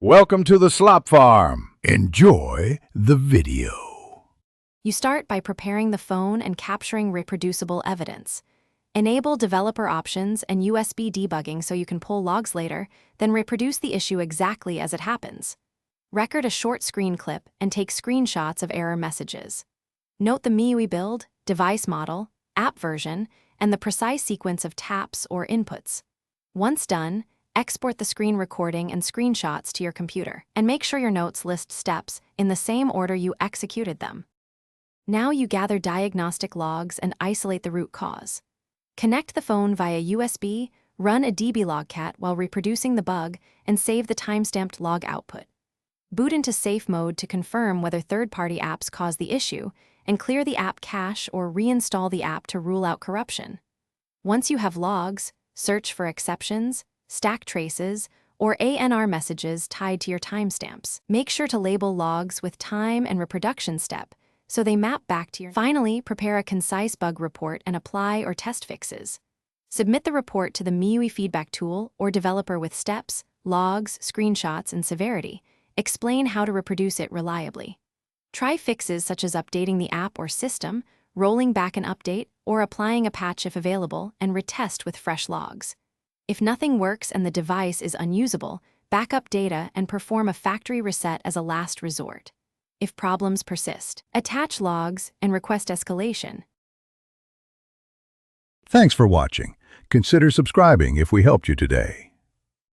Welcome to the Slop Farm. Enjoy the video. You start by preparing the phone and capturing reproducible evidence. Enable developer options and USB debugging so you can pull logs later, then reproduce the issue exactly as it happens. Record a short screen clip and take screenshots of error messages. Note the MIUI build, device model, app version, and the precise sequence of taps or inputs. Once done, export the screen recording and screenshots to your computer, and make sure your notes list steps in the same order you executed them. Now you gather diagnostic logs and isolate the root cause. Connect the phone via USB, run a dblogcat while reproducing the bug, and save the timestamped log output. Boot into safe mode to confirm whether third-party apps cause the issue, and clear the app cache or reinstall the app to rule out corruption. Once you have logs, search for exceptions, stack traces, or ANR messages tied to your timestamps. Make sure to label logs with time and reproduction step so they map back to your. Finally, prepare a concise bug report and apply or test fixes. Submit the report to the MIUI feedback tool or developer with steps, logs, screenshots, and severity. Explain how to reproduce it reliably. Try fixes such as updating the app or system, rolling back an update, or applying a patch if available, and retest with fresh logs. If nothing works and the device is unusable, back up data and perform a factory reset as a last resort. If problems persist, attach logs and request escalation. Thanks for watching. Consider subscribing if we helped you today.